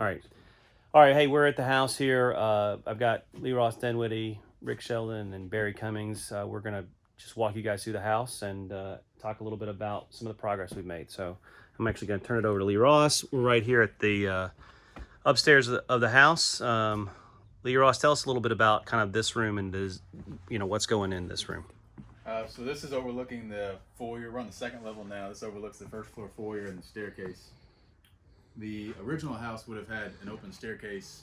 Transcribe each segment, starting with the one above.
All right. All right. Hey, we're at the house here. I've got Lee Ross Denwitty, Rick Sheldon, and Barry Cummings. We're going to just walk you guys through the house and talk a little bit about some of the progress we've made. So I'm actually going to turn it over to Lee Ross. We're right here at the upstairs of the house. Lee Ross, tell us a little bit about kind of this room and what's going in this room. So this is overlooking the foyer. We're on the second level now. This overlooks the first floor foyer and the staircase. The original house would have had an open staircase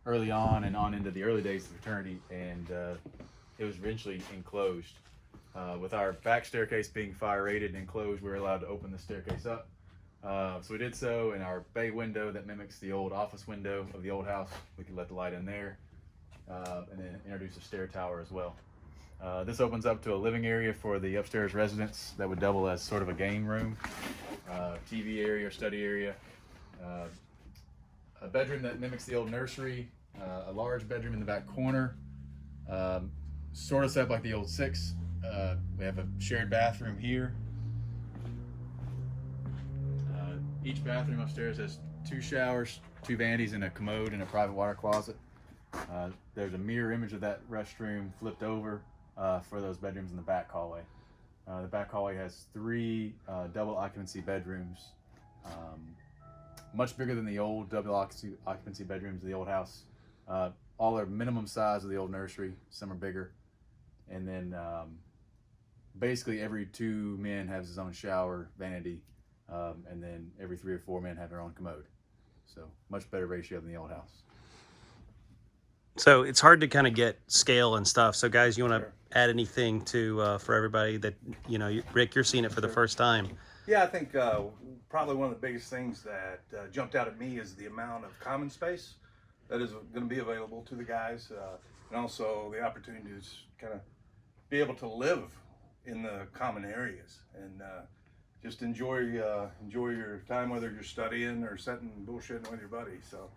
early on and on into the early days of fraternity, and it was eventually enclosed. With our back staircase being fire rated and enclosed, we were allowed to open the staircase up. So we did so, in our bay window that mimics the old office window of the old house. We could let the light in there, and then introduce a stair tower as well. This opens up to a living area for the upstairs residents that would double as sort of a game room, TV area or study area, a bedroom that mimics the old nursery, a large bedroom in the back corner, sort of set up like the old six. We have a shared bathroom here. Each bathroom upstairs has 2 showers, 2 vanities, and a commode and a private water closet. There's a mirror image of that restroom flipped over for those bedrooms in the back hallway. The back hallway has 3 double occupancy bedrooms, much bigger than the old double occupancy bedrooms of the old house. All are minimum size of the old nursery. Some are bigger. And then basically every 2 men has his own shower, vanity, and then every 3 or 4 men have their own commode. So much better ratio than the old house. So it's hard to kind of get scale and stuff. So guys, you want to add anything to for everybody that, Rick, you're seeing it for the first time. Yeah, I think probably one of the biggest things that jumped out at me is the amount of common space that is going to be available to the guys, and also the opportunity to kind of be able to live in the common areas and just enjoy your time, whether you're studying or sitting bullshitting with your buddies. So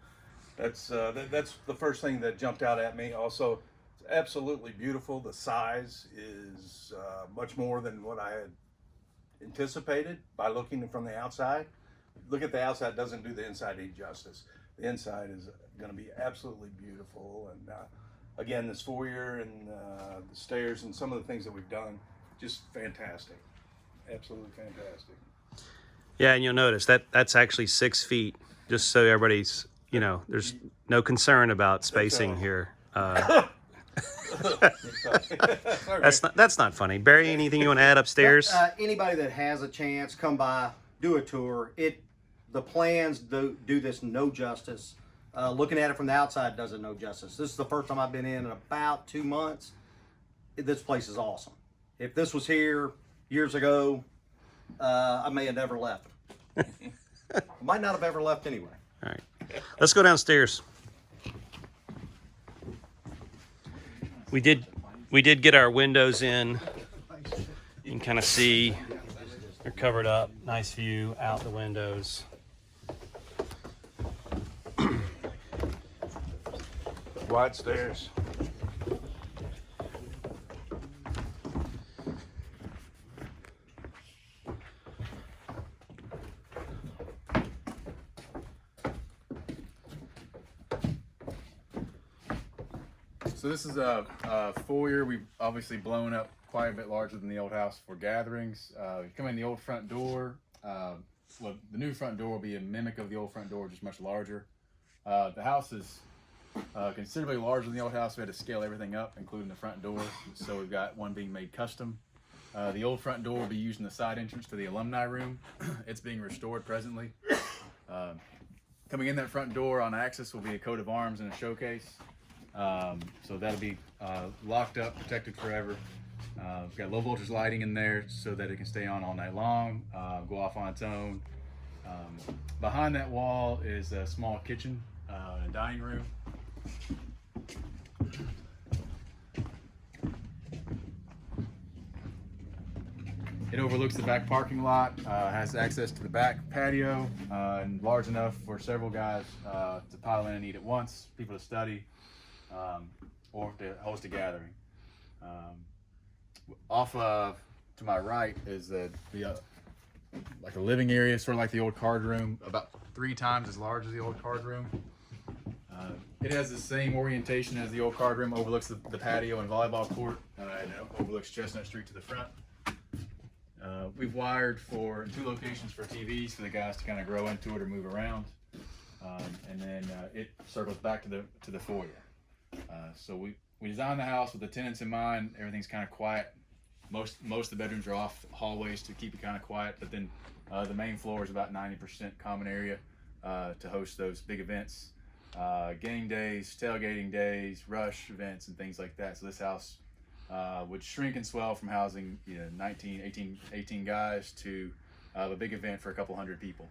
that's the first thing that jumped out at me. Also, it's absolutely beautiful. The size is much more than what I had anticipated by looking from the outside. Look at the outside, doesn't do the inside any justice. The inside is going to be absolutely beautiful, and again, this foyer and the stairs and some of the things that we've done, just fantastic. Absolutely fantastic. Yeah, and you'll notice that that's actually 6 feet, just so everybody's, there's no concern about spacing here. That's not funny. Barry, anything you want to add upstairs? Anybody that has a chance, come by, do a tour. The plans do this no justice. Looking at it from the outside doesn't no justice. This is the first time I've been in about 2 months. This place is awesome. If this was here years ago, I may have never left. Might not have ever left anyway. All right, let's go downstairs. We did get our windows in. You can kind of see they're covered up. Nice view out the windows. Wide stairs. So this is a foyer. We've obviously blown up quite a bit larger than the old house for gatherings. You come in the old front door. Well, the new front door will be a mimic of the old front door, just much larger. The house is considerably larger than the old house. We had to scale everything up, including the front door. So we've got one being made custom. The old front door will be using the side entrance to the alumni room. It's being restored presently. Coming in that front door on access will be a coat of arms and a showcase. So that'll be locked up, protected forever. We've got low voltage lighting in there so that it can stay on all night long, go off on its own. Behind that wall is a small kitchen and a dining room. It overlooks the back parking lot, has access to the back patio, and large enough for several guys to pile in and eat at once, people to study, or to host a gathering. Off to my right is like a living area, sort of like the old card room, about 3 times as large as the old card room. It has the same orientation as the old card room, overlooks the patio and volleyball court, and overlooks Chestnut Street to the front. We've wired for 2 locations for TVs for the guys to kind of grow into it or move around. And then it circles back to the foyer. So we designed the house with the tenants in mind. Everything's kind of quiet. Most of the bedrooms are off hallways to keep it kind of quiet, but then the main floor is about 90% common area to host those big events, game days, tailgating days, rush events, and things like that. So this house would shrink and swell from housing 18 guys to a big event for a couple hundred people.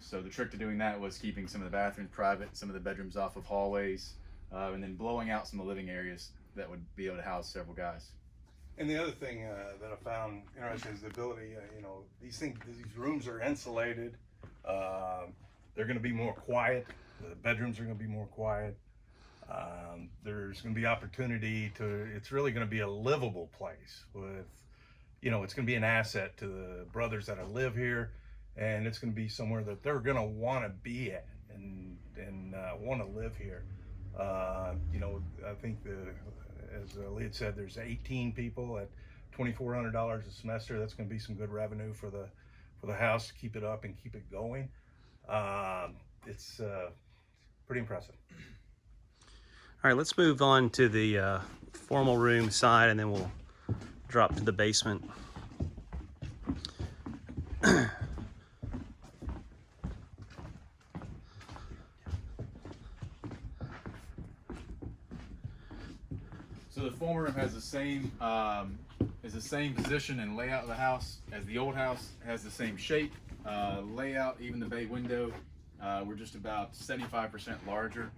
So the trick to doing that was keeping some of the bathrooms private, some of the bedrooms off of hallways, and then blowing out some of the living areas that would be able to house several guys. And the other thing that I found interesting is the ability, these rooms are insulated. They're going to be more quiet. The bedrooms are going to be more quiet. There's going to be opportunity it's really going to be a livable place with, it's going to be an asset to the brothers that live here, and it's going to be somewhere that they're going to want to be at and want to live here. I think as Lee had said, there's 18 people at $2,400 a semester. That's going to be some good revenue for the house to keep it up and keep it going. It's pretty impressive. All right, let's move on to the formal room side, and then we'll drop to the basement. So the former room has the same position and layout of the house as the old house. Has the same shape, layout, even the bay window. We're just about 75% larger.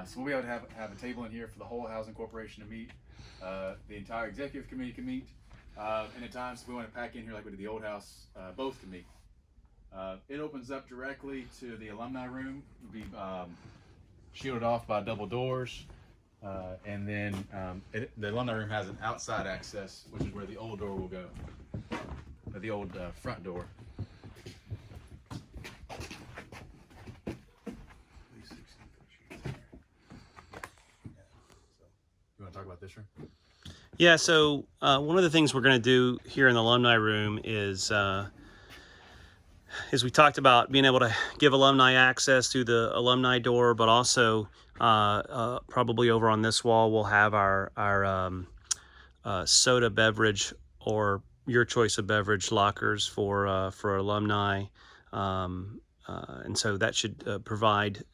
So we'll be able to have a table in here for the whole housing corporation to meet. The entire executive committee can meet. And at times, if we want to pack in here like we did the old house, both can meet. It opens up directly to the alumni room. It'll be shielded off by double doors. And then the alumni room has an outside access, which is where the old door will go, the old front door. You want to talk about this room? Yeah, so one of the things we're going to do here in the alumni room is we talked about being able to give alumni access through the alumni door, but also probably over on this wall we'll have our soda beverage or your choice of beverage lockers for alumni, and so that should provide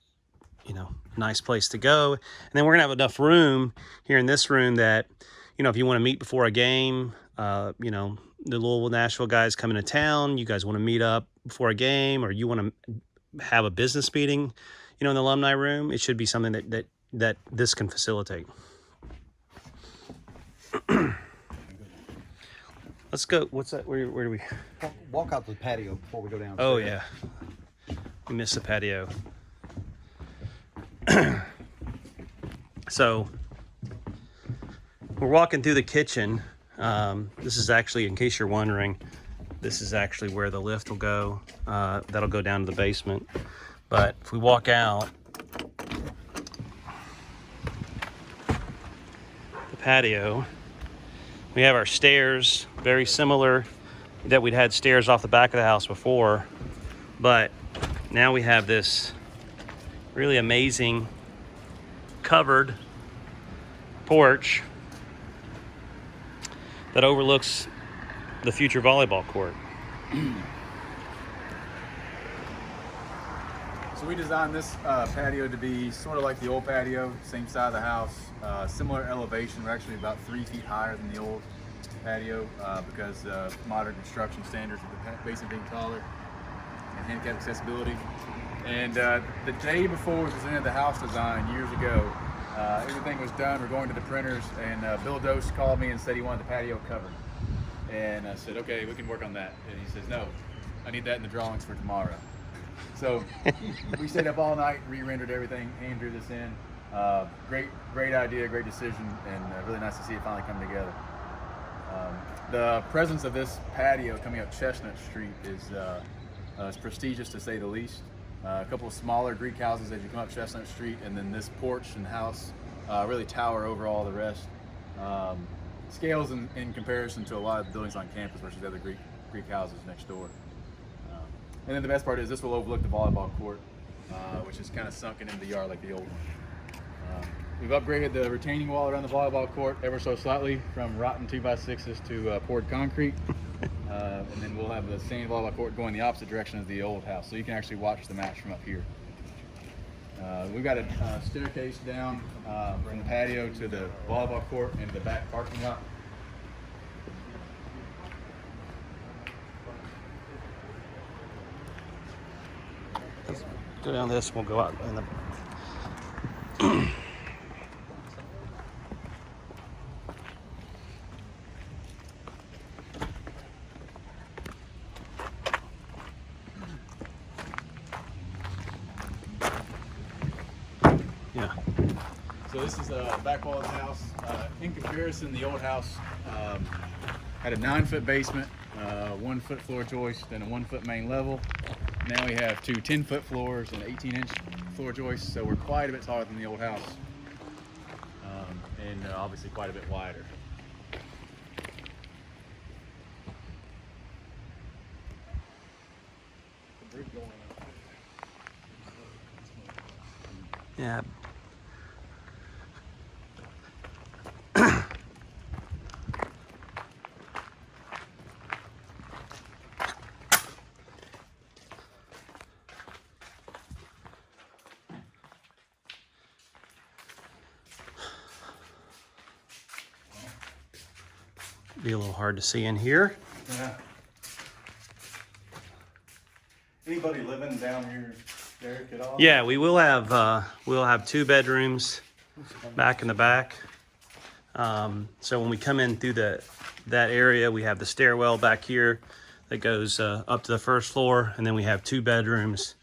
a nice place to go. And then we're gonna have enough room here in this room that if you want to meet before a game, the Louisville Nashville guys coming to town, you guys want to meet up before a game, or you want to have a business meeting in the alumni room, it should be something that this can facilitate. Let's go. What's that? Where do we? Walk out to the patio before we go down. Oh yeah, we missed the patio. So we're walking through the kitchen. This is actually, in case you're wondering, this is actually where the lift will go. That'll go down to the basement. But if we walk out the patio, we have our stairs, very similar that we'd had stairs off the back of the house before, but now we have this really amazing covered porch that overlooks the future volleyball court. So we designed this patio to be sort of like the old patio, same side of the house, similar elevation. We're actually about 3 feet higher than the old patio because modern construction standards with the basin being taller and handicap accessibility. And the day before we presented the house design years ago, everything was done. We're going to the printers, and Bill Dose called me and said he wanted the patio covered. And I said, okay, we can work on that. And he says, no, I need that in the drawings for tomorrow. So we stayed up all night, re-rendered everything, hand drew this in. Great idea, great decision, and really nice to see it finally come together. The presence of this patio coming up Chestnut Street is prestigious, to say the least. a couple of smaller Greek houses as you come up Chestnut Street, and then this porch and house really tower over all the rest. Scales in comparison to a lot of the buildings on campus versus the other Greek houses next door. And then the best part is this will overlook the volleyball court, which is kind of sunken into the yard like the old one. We've upgraded the retaining wall around the volleyball court ever so slightly from rotten 2x6s to poured concrete. And then we'll have the same volleyball court going the opposite direction as the old house, so you can actually watch the match from up here. We've got a staircase down from the patio to the volleyball court into the back parking lot. Let's go down this. We'll go out in the. Yeah. So this is the back wall of the house. In comparison, the old house had a 9-foot basement, 1-foot floor joist, and a 1-foot main level. Now we have two 10-foot floors and 18-inch floor joists, so we're quite a bit taller than the old house, and obviously quite a bit wider. Yeah. Be a little hard to see in here. Yeah. Anybody living down here, Derek, at all? Yeah, we'll have 2 bedrooms back in the back. So when we come in through that area, we have the stairwell back here that goes up to the first floor, and then we have 2 bedrooms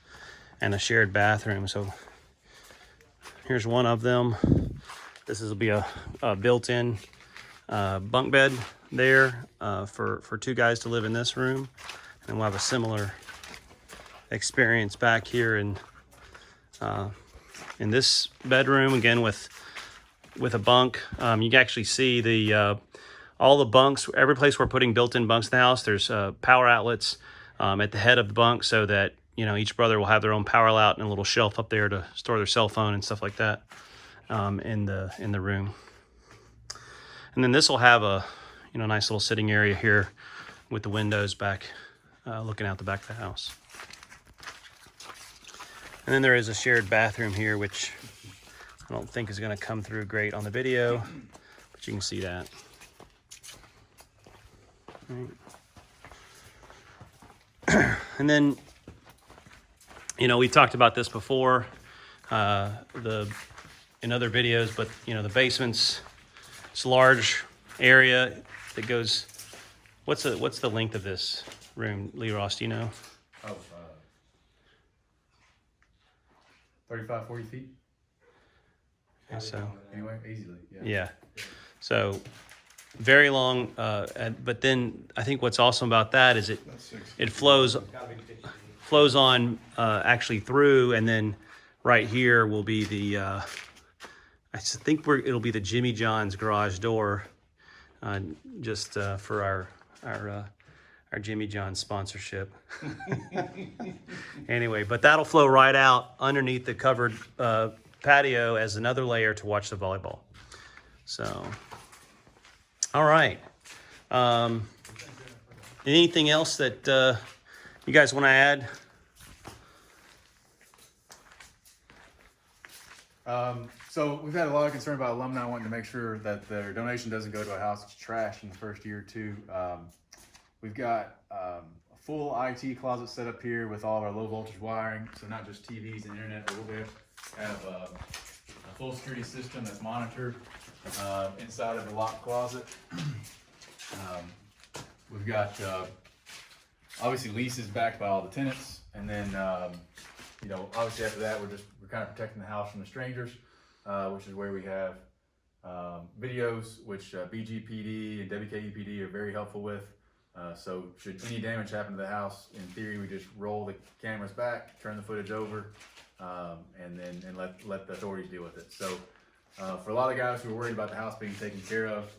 and a shared bathroom. So here's one of them. This will be a built-in bunk bed there for 2 guys to live in this room, and we'll have a similar experience back here in this bedroom, again with a bunk. You can actually see the all the bunks. Every place we're putting built-in bunks in the house, there's power outlets at the head of the bunk, so that each brother will have their own power outlet and a little shelf up there to store their cell phone and stuff like that in the room. And then this will have a nice little sitting area here with the windows back looking out the back of the house. And then there is a shared bathroom here, which I don't think is going to come through great on the video, but you can see that. Right. And then, we've talked about this before in other videos, but the basement's it's a large area that goes. What's the length of this room, Lee Ross? Do you know? 35, 40 feet. So Anyway, easily. yeah. So very long, but then I think what's awesome about that is it flows on actually through, and then right here will be the. I think it'll be the Jimmy John's garage door, just for our Jimmy John's sponsorship. Anyway, but that'll flow right out underneath the covered patio as another layer to watch the volleyball. So, all right. Anything else that you guys want to add? So we've had a lot of concern about alumni wanting to make sure that their donation doesn't go to a house that's trash in the first year or two. We've got a full IT closet set up here with all of our low voltage wiring, so not just TVs and internet, but we'll have a full security system that's monitored inside of the locked closet. We've got obviously leases backed by all the tenants, and then obviously after that we're kind of protecting the house from the strangers, which is where we have videos which BGPD and WKEPD are very helpful with. So should any damage happen to the house, in theory, we just roll the cameras back, turn the footage over, and let the authorities deal with it. So for a lot of guys who are worried about the house being taken care of,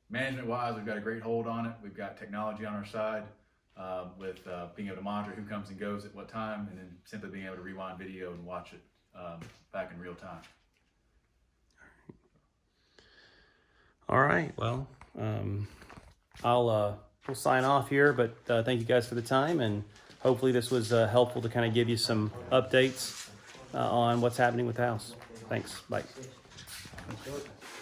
management-wise, we've got a great hold on it. We've got technology on our side with being able to monitor who comes and goes at what time, and then simply being able to rewind video and watch it back in real time. All right. Well, we'll sign off here, but thank you guys for the time, and hopefully this was helpful to kind of give you some updates on what's happening with the house. Thanks. Bye.